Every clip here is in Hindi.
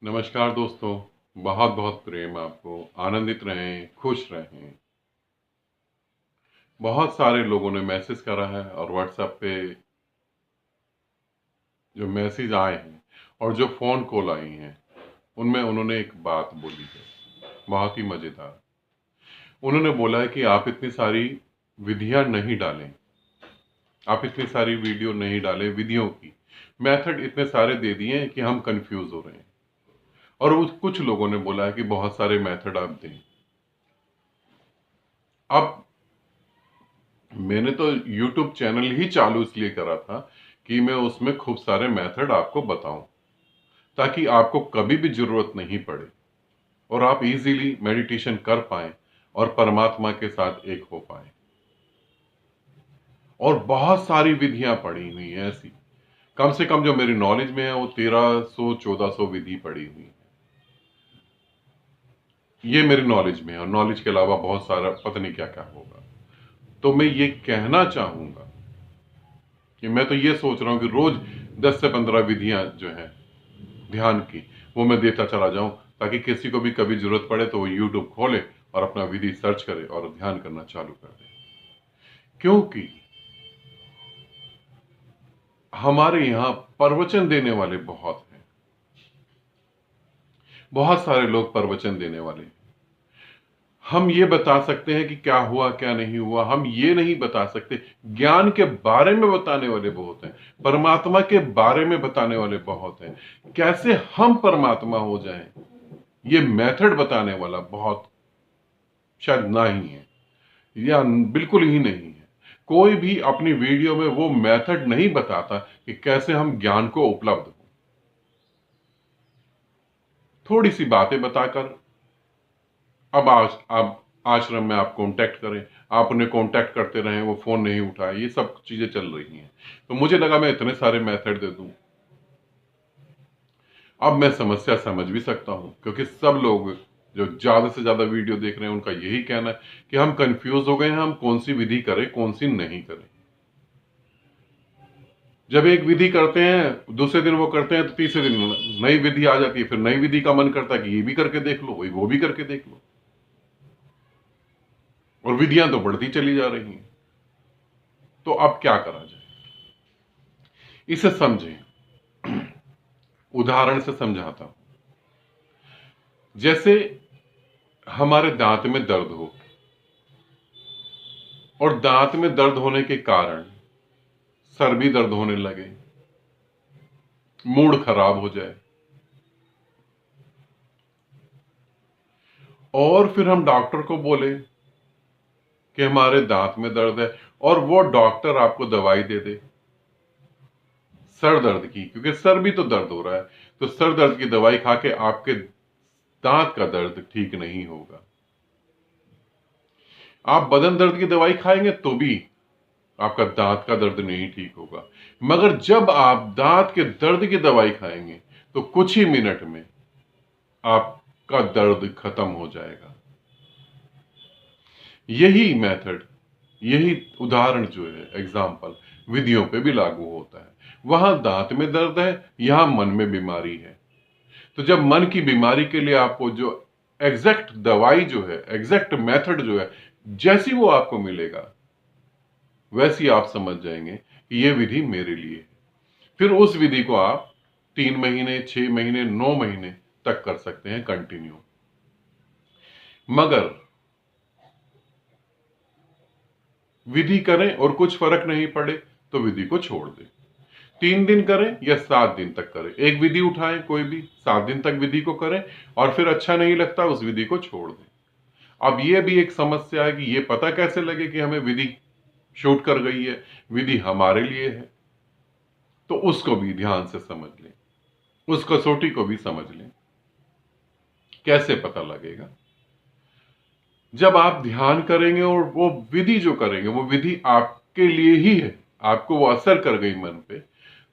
नमस्कार दोस्तों। बहुत बहुत प्रेम आपको। आनंदित रहें, खुश रहें। बहुत सारे लोगों ने मैसेज करा है और व्हाट्सएप पे जो मैसेज आए हैं और जो फ़ोन कॉल आई हैं उनमें उन्होंने एक बात बोली है, बहुत ही मज़ेदार। उन्होंने बोला है कि आप इतनी सारी विधियां नहीं डालें, आप इतनी सारी वीडियो नहीं डालें। विधियों की मेथड इतने सारे दे दिए हैं कि हम कंफ्यूज हो रहे हैं। और कुछ लोगों ने बोला है कि बहुत सारे मेथड आप दें। अब मैंने तो YouTube चैनल ही चालू इसलिए करा था कि मैं उसमें खूब सारे मेथड आपको बताऊं, ताकि आपको कभी भी जरूरत नहीं पड़े और आप इजीली मेडिटेशन कर पाएं और परमात्मा के साथ एक हो पाएं। और बहुत सारी विधियां पड़ी हुई हैं ऐसी, कम से कम जो मेरी नॉलेज में है वो 1300-1400 विधि पड़ी हुई है। ये मेरी नॉलेज में है और नॉलेज के अलावा बहुत सारा पता नहीं क्या क्या होगा। तो मैं ये कहना चाहूंगा कि मैं तो ये सोच रहा हूं कि रोज 10 से 15 विधियां जो हैं ध्यान की, वो मैं देता चला जाऊं, ताकि किसी को भी कभी जरूरत पड़े तो वो यूट्यूब खोले और अपना विधि सर्च करे और ध्यान करना चालू कर दे। क्योंकि हमारे यहां प्रवचन देने वाले बहुत हैं, बहुत सारे लोग प्रवचन देने वाले हैं। हम ये बता सकते हैं कि क्या हुआ क्या नहीं हुआ, हम ये नहीं बता सकते। ज्ञान के बारे में बताने वाले बहुत हैं, परमात्मा के बारे में बताने वाले बहुत हैं, कैसे हम परमात्मा हो जाएं, ये मेथड बताने वाला बहुत शायद ना ही है या बिल्कुल ही नहीं है। कोई भी अपनी वीडियो में वो मेथड नहीं बताता कि कैसे हम ज्ञान को उपलब्ध हो। थोड़ी सी बातें बताकर अब आप आश्रम में आप कांटेक्ट करें, आप उन्हें कांटेक्ट करते रहें, वो फोन नहीं उठाए, ये सब चीजें चल रही हैं। तो मुझे लगा मैं इतने सारे मेथड दे दूं। अब मैं समस्या समझ भी सकता हूं, क्योंकि सब लोग जो ज्यादा से ज्यादा वीडियो देख रहे हैं उनका यही कहना है कि हम कंफ्यूज हो गए हैं, हम कौन सी विधि करें कौन सी नहीं करें। जब एक विधि करते हैं दूसरे दिन वो करते हैं तो तीसरे दिन नई विधि आ जाती है, फिर नई विधि का मन करता है कि ये भी करके देख लो, वही वो भी करके देख लो, और विधियां तो बढ़ती चली जा रही हैं। तो अब क्या करा जाए, इसे समझें। उदाहरण से समझाता हूं। जैसे हमारे दांत में दर्द हो और दांत में दर्द होने के कारण सर भी दर्द होने लगे, मूड खराब हो जाए, और फिर हम डॉक्टर को बोले कि हमारे दांत में दर्द है, और वो डॉक्टर आपको दवाई दे दे सर दर्द की, क्योंकि सर भी तो दर्द हो रहा है, तो सर दर्द की दवाई खा के आपके दांत का दर्द ठीक नहीं होगा। आप बदन दर्द की दवाई खाएंगे तो भी आपका दांत का दर्द नहीं ठीक होगा। मगर जब आप दांत के दर्द की दवाई खाएंगे तो कुछ ही मिनट में आपका दर्द खत्म हो जाएगा। यही मेथड, यही उदाहरण जो है, एग्जाम्पल विधियों पे भी लागू होता है। वहां दांत में दर्द है, यहां मन में बीमारी है। तो जब मन की बीमारी के लिए आपको जो एग्जैक्ट दवाई जो है, एग्जैक्ट मेथड जो है, जैसी वो आपको मिलेगा वैसी आप समझ जाएंगे कि ये विधि मेरे लिए है। फिर उस विधि को आप 3 महीने, 6 महीने, 9 महीने तक कर सकते हैं कंटिन्यू। मगर विधि करें और कुछ फर्क नहीं पड़े तो विधि को छोड़ दें। 3 दिन करें या 7 दिन तक करें, एक विधि उठाएं कोई भी, 7 दिन तक विधि को करें, और फिर अच्छा नहीं लगता उस विधि को छोड़ दें। अब यह भी एक समस्या है कि यह पता कैसे लगे कि हमें विधि शूट कर गई है, विधि हमारे लिए है। तो उसको भी ध्यान से समझ लें, उस कसौटी को भी समझ लें। कैसे पता लगेगा? जब आप ध्यान करेंगे और वो विधि जो करेंगे वो विधि आपके लिए ही है, आपको वो असर कर गई मन पे,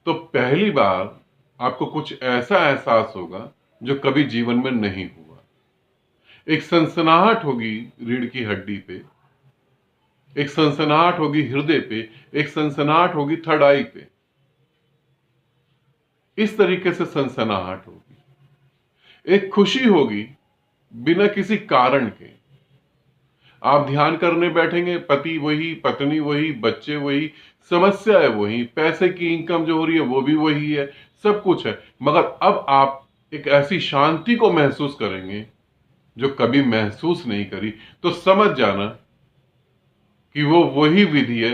तो पहली बार आपको कुछ ऐसा एहसास होगा जो कभी जीवन में नहीं हुआ। एक सनसनाहट होगी रीढ़ की हड्डी पे, एक सनसनाहट होगी हृदय पे, एक सनसनाहट होगी थर्ड आई पे। इस तरीके से सनसनाहट होगी। एक खुशी होगी बिना किसी कारण के। आप ध्यान करने बैठेंगे, पति वही, पत्नी वही, बच्चे वही, समस्या है वही, पैसे की इनकम जो हो रही है वो भी वही है, सब कुछ है। मगर अब आप एक ऐसी शांति को महसूस करेंगे जो कभी महसूस नहीं करी। तो समझ जाना कि वो वही विधि है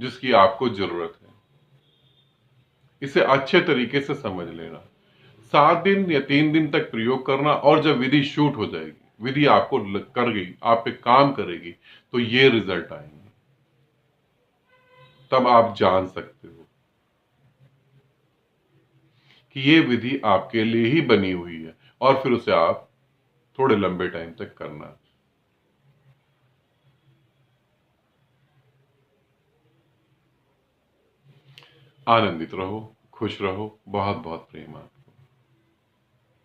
जिसकी आपको जरूरत है। इसे अच्छे तरीके से समझ लेना। 7 दिन या 3 दिन तक प्रयोग करना, और जब विधि शूट हो जाएगी, विधि आपको कर गई, आप पे काम करेगी, तो ये रिजल्ट आएंगे। तब आप जान सकते हो कि ये विधि आपके लिए ही बनी हुई है, और फिर उसे आप थोड़े लंबे टाइम तक करना। आनंदित रहो, खुश रहो, बहुत बहुत प्रेम।